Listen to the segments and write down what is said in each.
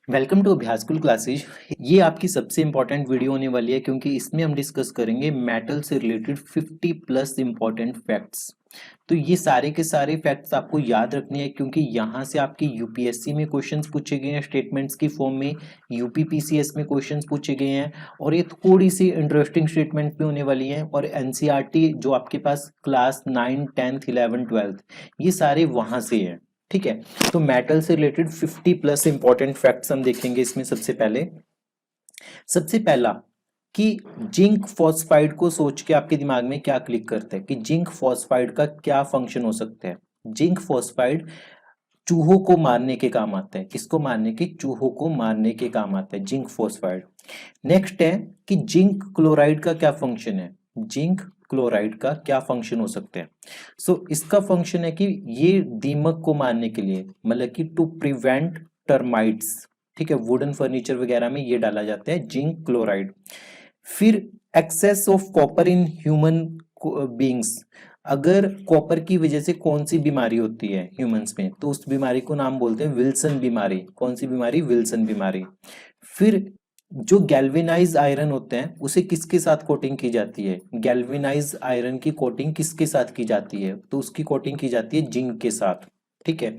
Welcome to अभ्यास school classes. ये आपकी सबसे इंपॉर्टेंट वीडियो होने वाली है क्योंकि इसमें हम डिस्कस करेंगे मेटल से रिलेटेड 50 प्लस इंपॉर्टेंट फैक्ट्स। तो ये सारे के सारे फैक्ट्स आपको याद रखने हैं क्योंकि यहाँ से आपकी यूपीएससी में क्वेश्चंस पूछे गए हैं स्टेटमेंट्स की फॉर्म में, यूपीपीसीएस में क्वेश्चंस पूछे गए हैं और ये थोड़ी सी इंटरेस्टिंग स्टेटमेंट भी होने वाली हैं। और एनसीईआरटी जो आपके पास क्लास 9, 10th, 11th, 12th ये सारे वहाँ से हैं। ठीक है, तो मेटल से रिलेटेड 50 प्लस इंपॉर्टेंट फैक्ट्स हम देखेंगे इसमें। सबसे पहला कि जिंक फॉस्फाइड को सोच के आपके दिमाग में क्या क्लिक करता है कि जिंक फॉस्फाइड का क्या फंक्शन हो सकता है। जिंक फॉस्फाइड चूहों को मारने के काम आता है। किसको मारने के? चूहों को मारने के काम आता है जिंक फॉस्फाइड। नेक्स्ट है कि जिंक क्लोराइड का क्या फंक्शन है। जिंक क्लोराइड का क्या फंक्शन हो सकता है? इसका फंक्शन है कि ये दीमक को मारने के लिए, मतलब कि टू प्रिवेंट टर्माइट्स। ठीक है, वुडन फर्नीचर वगैरह में ये डाला जाता है जिंक क्लोराइड। फिर excess of copper in human beings, अगर कॉपर की वजह से कौन सी बीमारी होती है ह्यूमंस में, तो उस बीमारी को नाम बोलते हैं विल्सन बीमारी। कौन सी बीमारी? विल्सन बीमारी। फिर जो गैल्वेनाइज आयरन होते हैं उसे किसके साथ कोटिंग की जाती है? गैल्वेनाइज आयरन की कोटिंग किसके साथ की जाती है? तो उसकी कोटिंग की जाती है जिंक के साथ। ठीक है,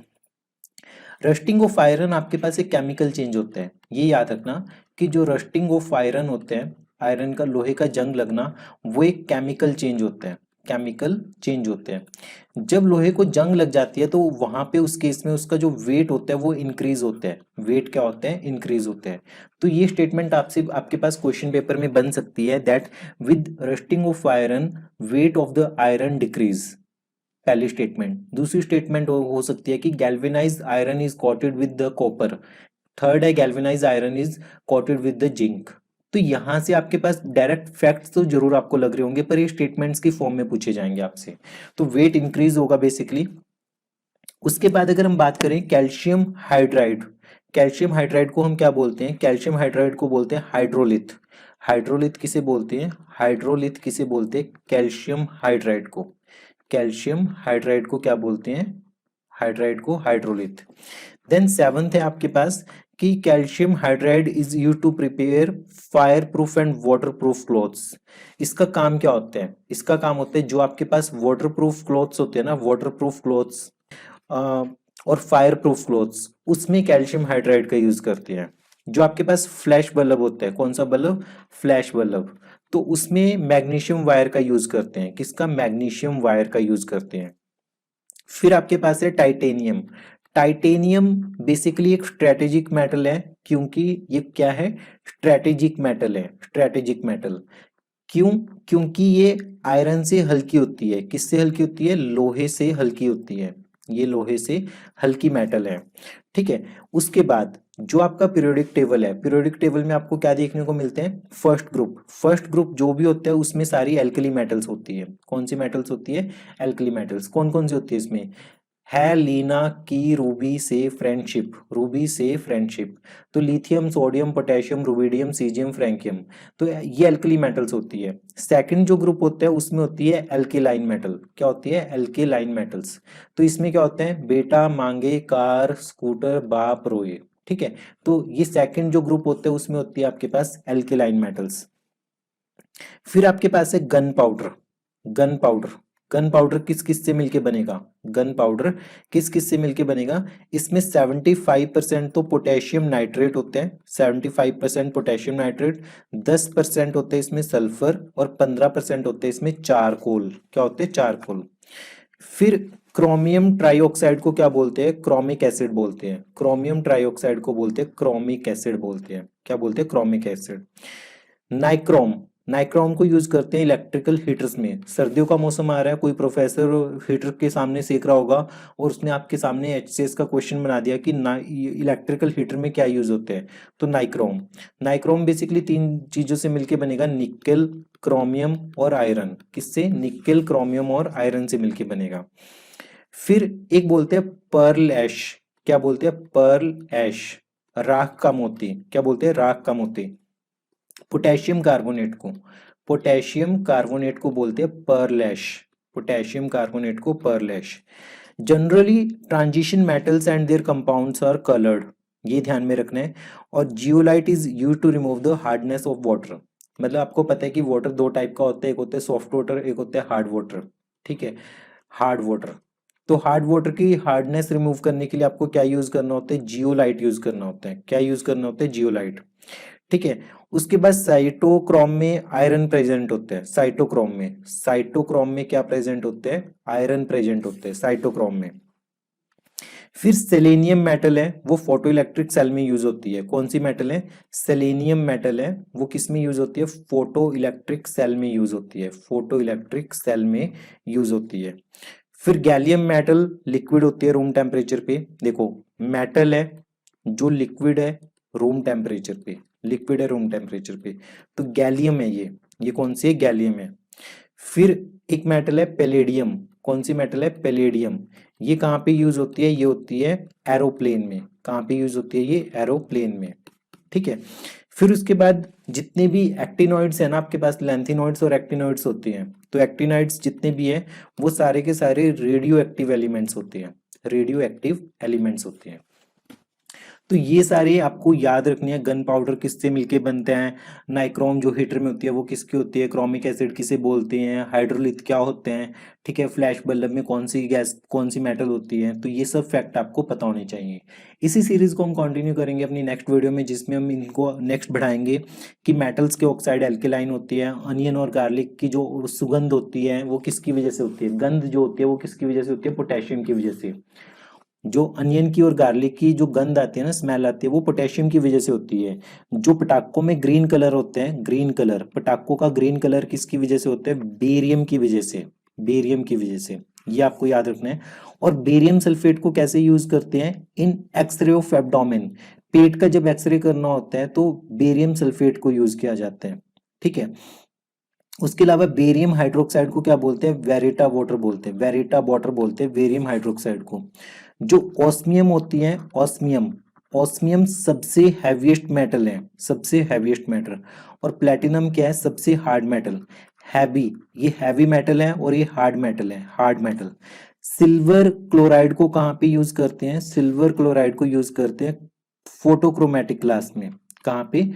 रस्टिंग ऑफ आयरन आपके पास एक केमिकल चेंज होता है। ये याद रखना कि जो रस्टिंग ऑफ आयरन होते हैं, आयरन का, लोहे का जंग लगना, वो एक केमिकल चेंज होता है। केमिकल चेंज होते हैं। जब लोहे को जंग लग जाती है तो वहां पे उस केस में उसका जो वेट होता है वो इंक्रीज होता है। वेट क्या होता है? इंक्रीज होता है। तो ये स्टेटमेंट आपसे आपके पास क्वेश्चन पेपर में बन सकती है that with rusting of iron weight of the iron decrease. पहली स्टेटमेंट। दूसरी स्टेटमेंट हो सकती है कि galvanized iron is coated with the copper. Third है galvanized iron is coated with the zinc. तो यहां से आपके पास डायरेक्ट फैक्ट्स तो जरूर आपको लग रहे होंगे पर ये स्टेटमेंट्स की फॉर्म में पूछे जाएंगे आपसे। तो वेट इंक्रीज होगा बेसिकली। उसके बाद अगर हम बात करें कैल्शियम हाइड्राइड, कैल्शियम हाइड्राइड को हम क्या बोलते हैं? कैल्शियम हाइड्राइड को बोलते हैं हाइड्रोलिथ। हाइड्रोलिथ किसे बोलते हैं? हाइड्रोलिथ किसे बोलते हैं? कैल्शियम हाइड्राइड को। कैल्शियम हाइड्राइड को क्या बोलते हैं? हाइड्राइड को हाइड्रोलिथ। देन सेवंथ है आपके पास कि calcium hydride is use to prepare fire proof and water proof clothes. इसका काम क्या होता है? इसका काम होता है जो आपके पास वाटर प्रूफ क्लॉथ्स होते हैं ना, वाटर प्रूफ क्लॉथ्स और फायर प्रूफ क्लॉथ्स, उसमें कैल्शियम हाइड्राइड का यूज करते हैं। जो आपके पास फ्लैश बल्ब होता है, कौन सा बल्ब? फ्लैश बल्ब, तो उसमें मैग्नीशियम वायर का यूज करते हैं। किसका? मैग्नीशियम वायर का यूज करते हैं। फिर आपके पास है टाइटेनियम। टाइटेनियम बेसिकली एक स्ट्रेटेजिक मेटल है क्योंकि ये क्या है? स्ट्रेटेजिक मेटल है। स्ट्रेटेजिक मेटल क्यों? क्योंकि ये आयरन से हल्की होती है। किससे हल्की होती है? लोहे से हल्की होती है। ये लोहे से हल्की मेटल है। ठीक है, उसके बाद जो आपका पीरियोडिक टेबल है, पीरियोडिक टेबल में आपको क्या देखने को मिलते हैं? First group. फर्स्ट ग्रुप जो भी होता है उसमें सारी एल्कली मेटल्स होती है। कौन सी मेटल्स होती है? Alkali metals. कौन कौन सी होती है इसमें? है लीना की रूबी से फ्रेंडशिप। रूबी से फ्रेंडशिप, तो lithium, sodium, potassium, rubidium, caesium, francium, तो ये एल्कली मेटल्स होती है। सेकंड जो ग्रुप होता है उसमें होती है एल्केलाइन मेटल। क्या होती है? Alkaline metals. तो इसमें क्या होते हैं? बेटा, मांगे, कार, स्कूटर, बाप, रोए। ठीक है, तो ये सेकंड जो ग्रुप होते हैं उसमें होती है आपके पास एल्केलाइन मेटल्स। फिर आपके पास है gun powder. Gun powder, gun powder किस किस से मिलके बनेगा? गन पाउडर किस किस से मिलके बनेगा? इसमें 75% तो पोटेशियम नाइट्रेट होते हैं। 75% पोटेशियम नाइट्रेट, 10% होते हैं इसमें सल्फर और 15% होते हैं इसमें चारकोल। क्या होते हैं? चारकोल। फिर क्रोमियम ट्राइऑक्साइड को क्या बोलते हैं? क्रोमिक एसिड बोलते हैं। क्रोमियम ट्राइऑक्साइड को बोलते हैं क्रोमिक एसिड बोलते हैं। क्या बोलते हैं? Chromic acid. नाइक्रोम, नाइक्रोम को यूज करते हैं इलेक्ट्रिकल हीटर्स में। सर्दियों का मौसम आ रहा है, कोई प्रोफेसर हीटर के सामने सेक रहा होगा और उसने आपके सामने एचसीएस का क्वेश्चन बना दिया कि इलेक्ट्रिकल हीटर में क्या यूज होते हैं, तो नाइक्रोम। नाइक्रोम बेसिकली 3 चीजों से मिलके बनेगा, निकेल, क्रोमियम और आयरन। किससे? निकेल, क्रोमियम और आयरन से मिलके बनेगा। फिर एक बोलते हैं पर्ल ऐश। क्या बोलते हैं? पर्ल ऐश, राख का मोती। क्या बोलते हैं? राख का मोती। पोटेशियम कार्बोनेट को, पोटेशियम कार्बोनेट को बोलते हैं पर्ल ऐश। पोटेशियम कार्बोनेट को pearl ash. Generally transition metals and their compounds are coloured. ये ध्यान में रखना है। और zeolite is use to remove the hardness of water. मतलब आपको पता है कि वाटर दो टाइप का होता है, एक होता है सॉफ्ट वाटर, एक होता है हार्ड वाटर। ठीक है, हार्ड वाटर। तो हार्ड वाटर की हार्डनेस रिमूव करने के लिए आपको क्या यूज करना होता है, जियोलाइट यूज करना होता है। क्या यूज करना होता है, जियोलाइट। ठीक है, उसके बाद साइटोक्रोम में आयरन प्रेजेंट होते हैं। साइटोक्रोम में क्या प्रेजेंट होते हैं, आयरन प्रेजेंट होते हैं साइटोक्रोम में। फिर सेलेनियम मेटल है, वो फोटो इलेक्ट्रिक सेल में यूज होती है। कौन सी मेटल है, सेलेनियम मेटल है, वो किस में यूज होती है, फोटो इलेक्ट्रिक सेल में यूज होती है। फोटो इलेक्ट्रिक सेल में यूज होती है। फिर गैलियम मेटल लिक्विड होती है रूम टेम्परेचर पे। देखो, मेटल है जो लिक्विड है रूम टेम्परेचर पे, लिक्विड है रूम टेम्परेचर पे, तो गैलियम है ये कौन सी है, गैलियम है। फिर एक मेटल है पैलेडियम। कौन सी मेटल है, पैलेडियम। ये कहाँ पे यूज होती है, ये होती है एरोप्लेन में। कहाँ पे यूज होती है, ये एरोप्लेन में। ठीक है, फिर उसके बाद जितने भी एक्टिनॉइड्स है ना आपके पास, लेंथिनॉइड्स और एक्टिनॉइड्स होती हैं। तो एक्टिनॉइड्स जितने भी है वो सारे के सारे रेडियो एक्टिव एलिमेंट्स होते हैं, रेडियो एक्टिव एलिमेंट्स होते हैं। तो ये सारे आपको याद रखनी है। गन पाउडर किससे मिलके बनते हैं, नाइक्रोम जो हीटर में होती है वो किसकी होती है, क्रोमिक एसिड किसे बोलते हैं, हाइड्रोलिथ क्या होते हैं। ठीक है, फ्लैश बल्ब में कौन सी गैस, कौन सी मेटल होती है। तो ये सब फैक्ट आपको पता होने चाहिए। इसी सीरीज को हम कंटिन्यू करेंगे अपनी नेक्स्ट वीडियो में, जिसमें हम इनको नेक्स्ट बढ़ाएंगे कि मेटल्स के ऑक्साइड एल्केलाइन होती है। अनियन और गार्लिक की जो सुगंध होती है वो किसकी वजह से होती है, गंध जो होती है वो किसकी वजह से होती है, पोटेशियम की वजह से। जो अनियन की और गार्लिक की जो गंध आती है ना, स्मेल आती है, वो पोटेशियम की वजह से होती है। जो पटाखों में ग्रीन कलर होते हैं, ग्रीन कलर, पटाखों का ग्रीन कलर किसकी वजह से होता है, बेरियम की वजह से, बेरियम की वजह से। ये आपको याद रखना है। और बेरियम सल्फेट को कैसे यूज करते हैं, इन एक्सरे ऑफ एब्डोमेन। पेट का जब एक्सरे करना होता है तो बेरियम सल्फेट को यूज किया जाता है। ठीक है, उसके अलावा बेरियम हाइड्रोक्साइड को क्या बोलते हैं, वेरिटा वाटर बोलते हैं, वेरिटा वाटर बोलते हैं बेरियम हाइड्रोक्साइड को। जो ऑस्मियम होती है, ऑस्मियम, ऑस्मियम सबसे हैवीएस्ट मेटल है, सबसे हैवीएस्ट मेटल। और प्लेटिनम क्या है, सबसे हार्ड मेटल, हैवी। ये हैवी मेटल है और ये हार्ड मेटल है, हार्ड मेटल। सिल्वर क्लोराइड को कहाँ पे यूज करते हैं, सिल्वर क्लोराइड को यूज करते हैं फोटोक्रोमैटिक ग्लास में। कहाँ पे,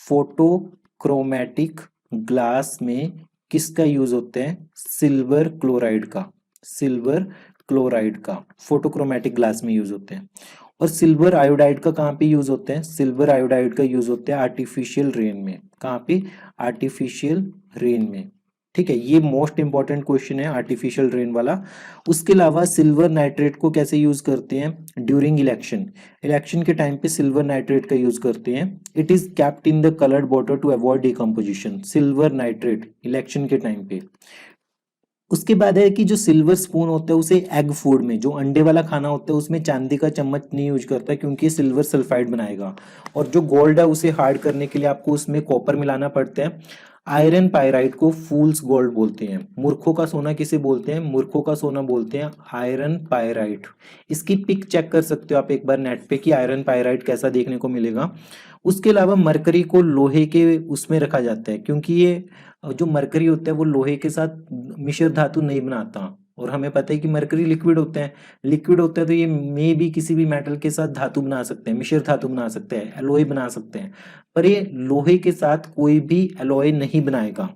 फोटोक्रोमैटिक ग्लास में किसका यूज होता है, सिल्वर क्लोराइड का, सिल्वर क्लोराइड का फोटोक्रोमैटिक ग्लास में यूज होते हैं। और सिल्वर आयोडाइड का कहाँ पे यूज होते हैं, सिल्वर आयोडाइड का यूज होता है आर्टिफिशियल रेन में। कहाँ पे, आर्टिफिशियल रेन में। ठीक है, ये मोस्ट इंपॉर्टेंट क्वेश्चन है आर्टिफिशियल रेन वाला। उसके अलावा सिल्वर नाइट्रेट को कैसे यूज करते हैं, ड्यूरिंग इलेक्शन, इलेक्शन के टाइम पे सिल्वर नाइट्रेट का यूज करते हैं। It is kept in the coloured water to avoid decomposition, silver nitrate election के टाइम पे। उसके बाद है कि जो सिल्वर स्पून होता है उसे एग फूड में, जो अंडे वाला खाना होता है उसमें चांदी का चम्मच नहीं यूज करता, क्योंकि ये सिल्वर सल्फाइड बनाएगा। और जो गोल्ड है उसे हार्ड करने के लिए आपको उसमें कॉपर मिलाना पड़ता है। आयरन पायराइट को फूल्स गोल्ड बोलते हैं। मूर्खों का सोना किसे बोलते हैं, मूर्खों का सोना बोलते हैं आयरन पायराइट। इसकी पिक चेक कर सकते हो आप एक बार नेट पे कि आयरन पायराइट कैसा देखने को मिलेगा। उसके अलावा मरकरी को लोहे के उसमें रखा जाता है, क्योंकि ये जो मरकरी होता है वो लोहे के साथ मिश्र धातु नहीं बनाता। और हमें पता है कि मरकरी लिक्विड होता है, लिक्विड होता है तो ये मे भी किसी भी मेटल के साथ धातु बना सकते हैं, मिश्र धातु बना सकते हैं, एलॉय बना सकते हैं। पर ये लोहे के साथ कोई भी एलॉय नहीं बनाएगा,